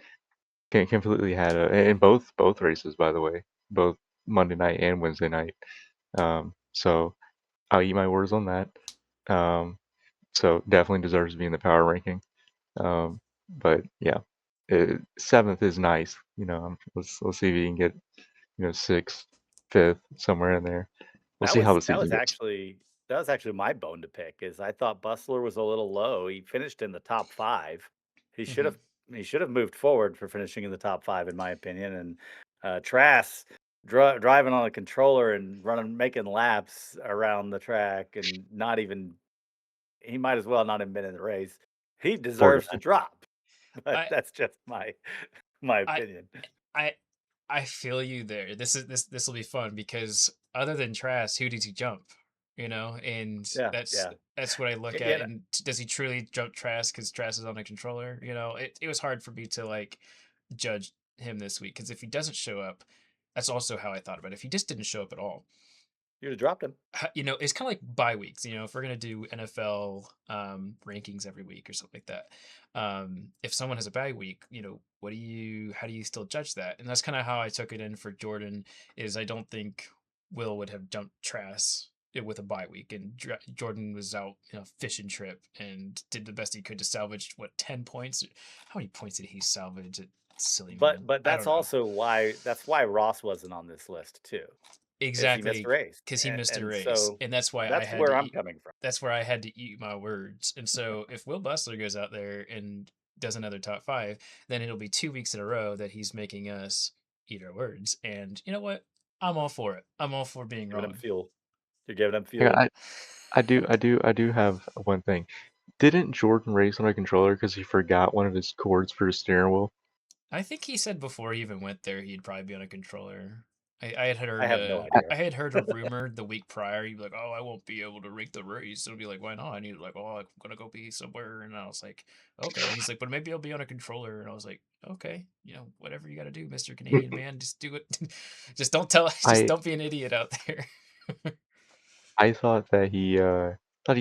completely had in both races, by the way, both Monday night and Wednesday night. So I'll eat my words on that. Um, so definitely deserves to be in the power ranking. But yeah, seventh is nice. Let's see if he can get sixth, fifth, somewhere in there. We'll see how the That season was goes. actually my bone to pick. Is I thought Bustler was a little low. He finished in the top 5. He should Mhm. have he should have moved forward for finishing in the top 5, in my opinion. And Trask driving on a controller and making laps around the track, and not even he might as well not have been in the race. He Poor deserves to guy. drop, but I that's just my I opinion. I I feel you there. This will be fun because other than Trask, who does he jump? And Yeah, that's yeah. that's what I look at. Yeah, And does he truly jump Trask because Trask is on a controller? It was hard for me to like judge him this week because if he doesn't show up, that's also how I thought about it. If he just didn't show up at all, you'd have dropped him. it's kind of like bye weeks. If we're gonna do NFL rankings every week or something like that, if someone has a bye week, how do you still judge that? And that's kind of how I took it in for Jordan. Is I don't think Will would have jumped Trask with a bye week, and Jordan was out fishing trip and did the best he could to salvage 10 points. How many points did he salvage? Silly man. But I that's don't know. also why Ross wasn't on this list too, is he missed a Exactly, race, because he missed a and race, so and that's why I that's had where to I'm eat. coming from. That's where I had to eat my words. And so, if Will Bustler goes out there and does another top five, then it'll be 2 weeks in a row that he's making us eat our words. And you know what? I'm all for it. I'm all for being Giving him wrong. fuel. You're giving him Yeah, fuel. I do have one thing. Didn't Jordan race on a controller because he forgot one of his cords for his steering wheel? I think he said before he even went there, he'd probably be on a controller. I had I heard have no I, idea. I had heard a rumor the week prior. He'd be like, "Oh, I won't be able to rake the race." It'll be like, "Why not?" And he's like, "Oh, I'm gonna go be somewhere." And I was like, "Okay." And he's like, "But maybe I'll be on a controller." And I was like, "Okay, whatever you got to do, Mister Canadian man, just do it. Just don't tell. Just I don't be an idiot out there." I thought he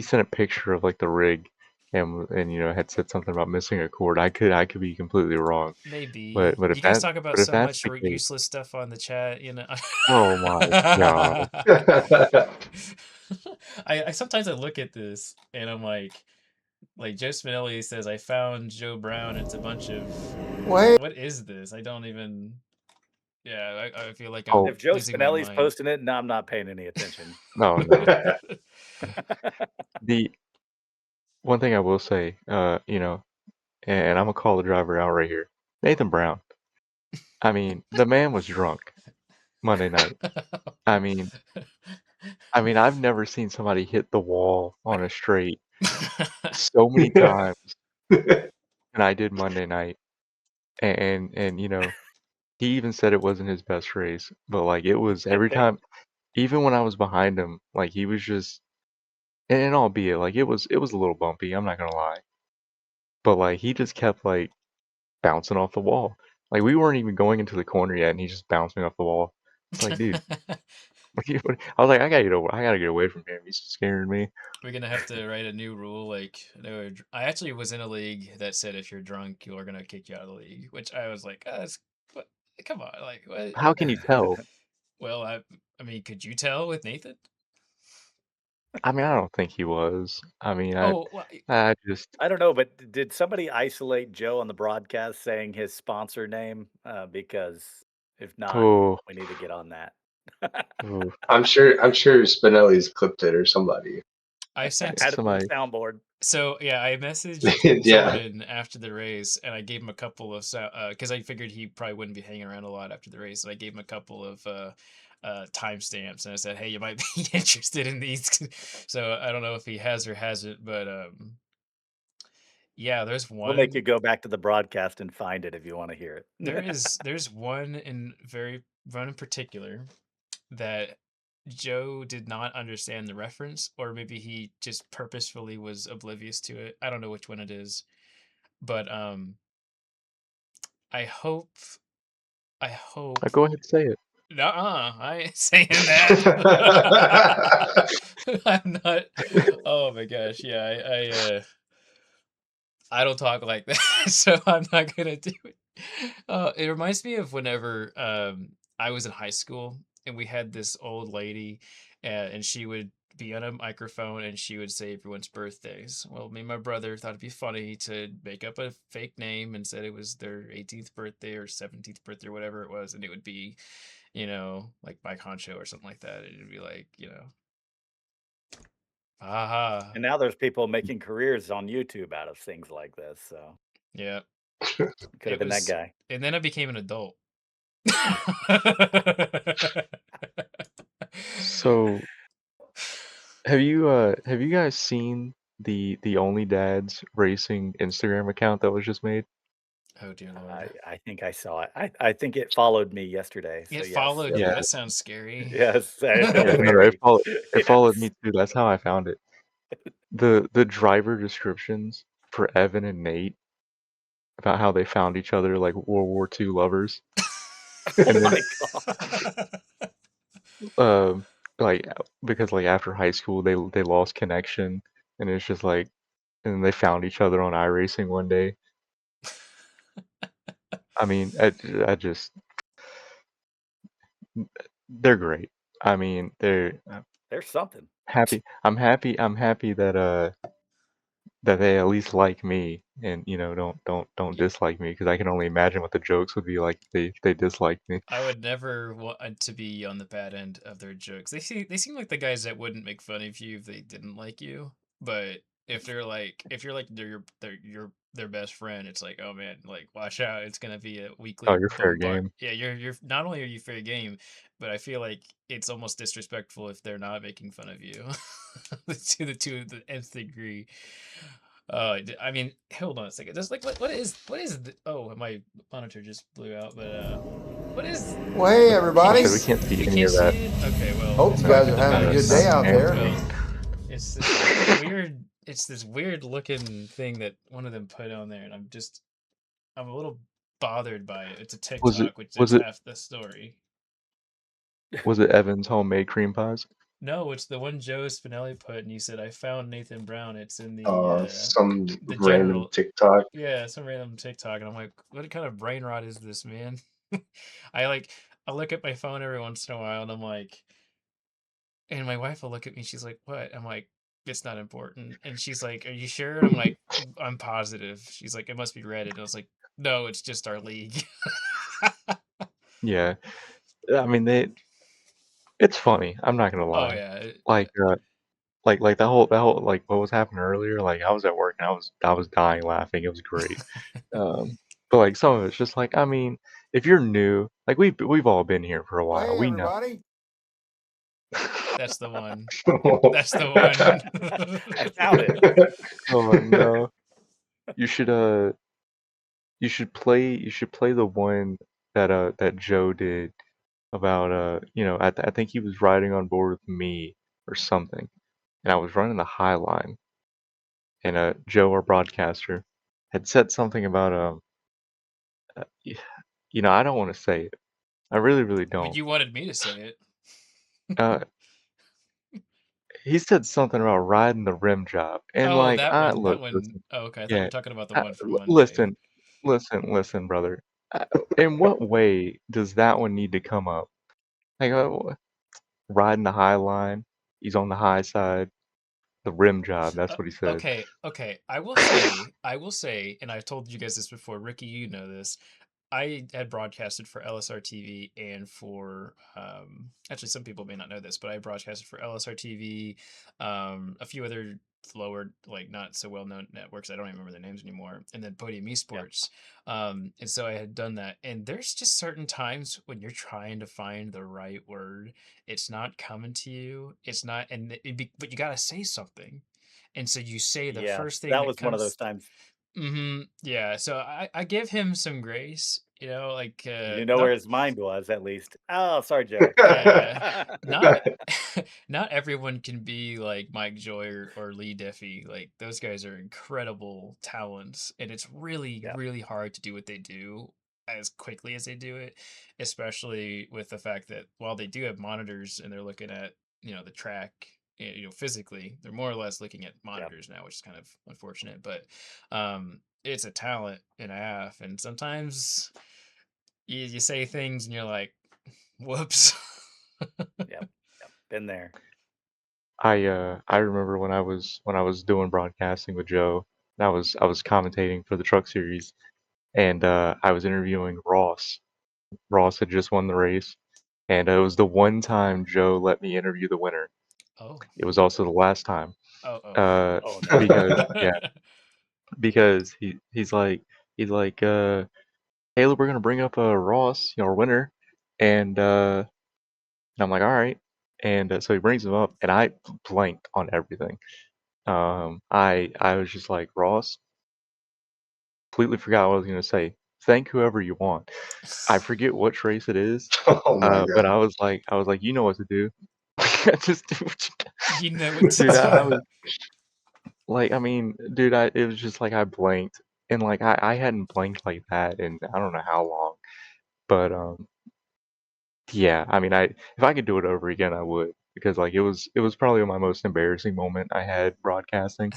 sent a picture of like the rig and had said something about missing a cord. I could be completely wrong. Maybe But if you guys that talk about but if so that's much the case, useless stuff on the chat. oh my God. I sometimes I look at this and I'm like Joe Spinelli says, I found Joe Brown. It's a bunch of what is this? I don't even. Yeah, I feel like Oh, I'm If Joe losing my Spinelli's mind. posting it, no, I'm not paying any attention. no. The one thing I will say, and I'm gonna call the driver out right here. Nathan Brown. I mean, the man was drunk Monday night. I mean, I've never seen somebody hit the wall on a straight so many times than I did Monday night. And he even said it wasn't his best race, but like it was every time, even when I was behind him, like he was just, and albeit like it was a little bumpy, I'm not gonna lie, but like he just kept like bouncing off the wall. Like we weren't even going into the corner yet, and he just bounced me off the wall. It's like, dude, I was like, I gotta get away from him. He's scaring me. We're gonna have to write a new rule. Like, no, I actually was in a league that said if you're drunk, you're gonna kick you out of the league. Which I was like, what? Come on, like, what? How can you tell? Well, I mean, could you tell with Nathan? I mean, I don't think he was. I mean, Oh, well, I just, I don't know, but did somebody isolate Joe on the broadcast saying his sponsor name? Because if not, oh, we need to get on that. oh, I'm sure Spinelli's clipped it or somebody. I sent. Had it on the somebody. soundboard. So yeah, I messaged Yeah. Jordan after the race, and I gave him a couple of because I figured he probably wouldn't be hanging around a lot after the race, and I gave him a couple of timestamps, and I said, "Hey, you might be interested in these." So I don't know if he has or hasn't, but yeah, there's We'll make you one. go back to the broadcast and find it if you want to hear it. There's one in particular that Joe did not understand the reference, or maybe he just purposefully was oblivious to it. I don't know which one it is, but I hope I hope Go ahead and say it. nuh-uh, I ain't saying that. I'm not. Oh my gosh, yeah, I don't talk like that, so I'm not gonna do it. It reminds me of whenever I was in high school and we had this old lady, and she would be on a microphone and she would say everyone's birthdays. Well, me and my brother thought it'd be funny to make up a fake name and said it was their 18th birthday or 17th birthday or whatever it was, and it would be, like Mike Honcho or something like that. It'd be like, haha, And now there's people making careers on YouTube out of things like this. So yeah. could have It been that was, guy. and then I became an adult. So, have you guys seen the Only Dads Racing Instagram account that was just made? Oh dear Lord. I think I saw it. I think it followed me yesterday. So It yes. followed you. Yeah. That sounds scary. Yes. Yeah, no, very. it followed me Yes. too. That's how I found it. The driver descriptions for Evan and Nate about how they found each other like World War II lovers. Oh And then my God. like because like after high school they lost connection, and it's just like, and then they found each other on iRacing one day. I mean, I just they're great. I mean, they're There's something. happy. I'm happy that they at least like me, and don't dislike me, because I can only imagine what the jokes would be like if they disliked me. I would never want to be on the bad end of their jokes. They seem like the guys that wouldn't make fun of you if they didn't like you. But if you're like their best friend, it's like, oh man, like watch out, it's gonna be a weekly Oh, you're fair bombard. game. Yeah, you're not only are you fair game, but I feel like it's almost disrespectful if they're not making fun of you to the nth degree. I mean, hold on a second. Just like what is the, oh, my monitor just blew out, but what is Well, hey everybody. We can't see you any can't of see that. it? Okay, well, Hope you guys are having a good day out there. well, it's this weird looking thing that one of them put on there, and I'm a little bothered by it. It's a TikTok, which Was that's it half the story. was it Evan's homemade cream pies? No, it's the one Joe Spinelli put, and he said, I found Nathan Brown. It's in the Some the random general TikTok. Yeah, some random TikTok, and I'm like, what kind of brain rot is this, man? I look at my phone every once in a while, and I'm like, and my wife will look at me, she's like, what? I'm like, it's not important. And she's like, are you sure? And I'm like, I'm positive. She's like, it must be Reddit. And I was like, no, it's just our league. Yeah, I mean it's funny. I'm not gonna Oh lie. yeah. Like like that whole like what was happening earlier. Like I was at work and I was dying laughing. It was great. But like some of it's just like, I mean, if you're new, like we've all been here for a Well, while. hey We know. everybody. That's the one. That's the one. I found it. Oh no. You should play the one that Joe did about I think he was riding on board with me or something, and I was running the high line, and Joe, our broadcaster, had said something about I don't want to say it. I really, really But don't. you wanted me to say it. Uh, he said something about riding the rim job, and Oh, like, that one. That look, one. listen, Oh, okay. I thought you yeah, were talking about the one from Monday. listen, listen, brother. In what way does that one need to come up? Like, riding the high line, he's on the high side, the rim job. That's what he said. Okay. I will say, and I've told you guys this before, Ricky, you know this. I had broadcasted for LSR TV and for actually some people may not know this, but I broadcasted for LSR TV, a few other lower like not so well known networks. I don't even remember their names anymore. And then Podium Yeah. Esports. And so I had done that. And there's just certain times when you're trying to find the right word, it's not coming to you. It's not, but you gotta say something. And so you say the Yeah, first thing that that was one of those comes. times. Yeah. So I give him some grace, like You know where not his mind was, at least. Oh, sorry, Joe. yeah, not not everyone can be like Mike Joy or Lee Diffie. Like those guys are incredible talents, and it's really Yeah, really hard to do what they do as quickly as they do it, especially with the fact that while they do have monitors and they're looking at the track. Physically, they're more or less looking at yeah. monitors now, which is kind of unfortunate. But it's a talent and a half, and sometimes you say things and you're like, whoops. Yep, yep, been there. I remember when I was doing broadcasting with Joe, and I was commentating for the Truck Series, and I was interviewing Ross. Ross had just won the race, and it was the one time Joe let me interview the winner. Oh. It was also the last time. Oh. Oh, no. Because yeah, because he's like hey, look, we're gonna bring up Ross, our winner, and I'm like, all right, and so he brings him up, and I blanked on everything. I was just like, Ross, completely forgot what I was gonna say. Thank whoever you want. I forget which race it is, Oh my but god. I was like, you know what to do. Just do what You know what to dude. I do. was like, I mean, dude, it was just like I blanked, and like I hadn't blanked like that in I don't know how long, but yeah, I mean, if I could do it over again, I would because like it was probably my most embarrassing moment I had broadcasting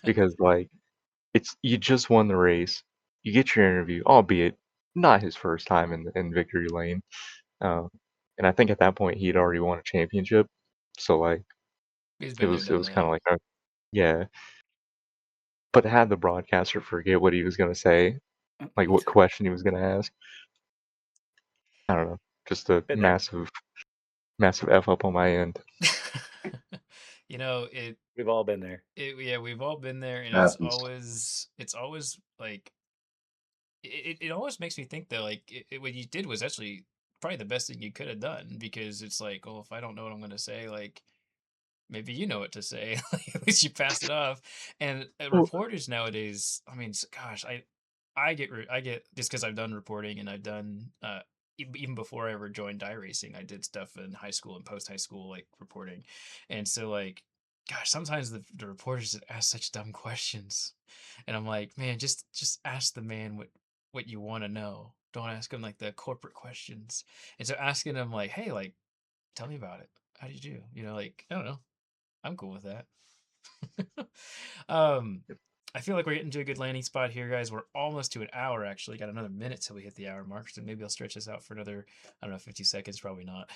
because like you just won the race, you get your interview, albeit not his first time in victory lane, um, and I think at that point he had already won a championship, so like He's it been there, was it done was kind that. of like yeah, but to have the broadcaster forget what he was gonna say, like what question he was gonna ask, I don't know, just a Been there. massive massive f up on my end. It We've all been there. yeah, we've all been there, and Happens. it's always like it always makes me think that like what you did was actually probably the best thing you could have done, because it's like, oh, if I don't know what I'm gonna say, like maybe you know what to say. Like, at least you passed it off. And Well, reporters nowadays, I mean, gosh, I get just because I've done reporting, and I've done even before I ever joined racing, I did stuff in high school and post high school like reporting, and so like, gosh, sometimes the reporters just ask such dumb questions, and I'm like, man, just ask the man what you want to know. Don't ask him like the corporate questions. And so asking him like, hey, like, tell me about it. How did you do? Like, I don't know. I'm cool with that. um, I feel like we're getting to a good landing spot here, guys. We're almost to an hour, actually. Got another minute till we hit the hour mark, so maybe I'll stretch this out for another, I don't know, 50 seconds. Probably not.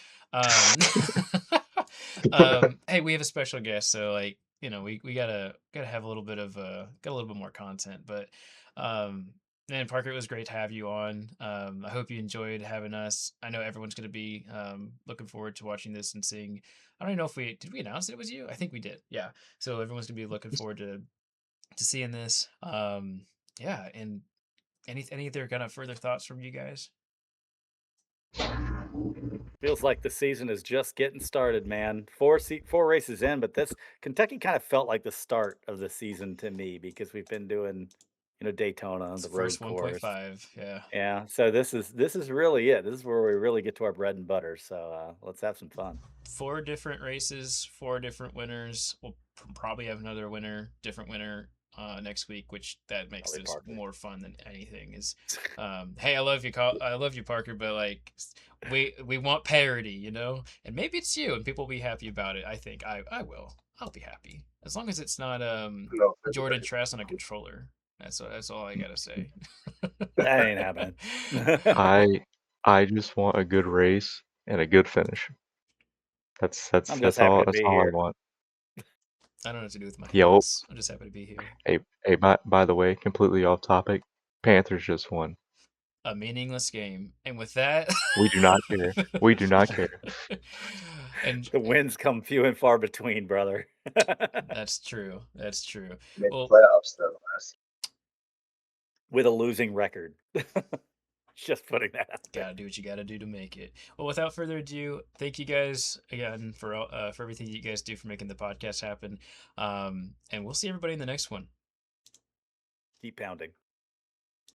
Hey, we have a special guest, so like, we gotta have a little bit of got a little bit more content, but um, and Parker, it was great to have you on. I hope you enjoyed having us. I know everyone's gonna be looking forward to watching this and seeing. I don't even know if we announce it was you. I think we did. Yeah. So everyone's gonna be looking forward to seeing this. Yeah, and any other kind of further thoughts from you guys? Feels like the season is just getting started, man. Four races in, but this Kentucky kind of felt like the start of the season to me because we've been doing, Daytona, It's the the first road course. 1.5. Yeah. Yeah, so this is really it. This is where we really get to our bread and butter. So let's have some fun. 4 different races, 4 different winners. We'll probably have another winner, different winner next week, which that makes Probably this Parker. more fun than anything. Is hey, I love you, Parker, but like we want parody, you know, and maybe it's you, and people will be happy about it. I think I will. I'll be happy as long as it's not No, Jordan Trask on a controller. That's all I gotta say. That ain't happening. I just want a good race and a good finish. That's I'm just that's happy all to that's be all I here. want. I don't know what to do with my Yo, hands. I'm just happy to be here. hey, by the way, completely off topic. Panthers just won. A meaningless game, and with that, We do not care. We do not care. and The wins come few and far between, brother. that's true. That's true. made the Well, playoffs though. With a losing record. Just putting that out there. gotta do what you gotta do to make it. Well, without further ado, thank you guys again for everything you guys do for making the podcast happen. And we'll see everybody in the next one. Keep pounding.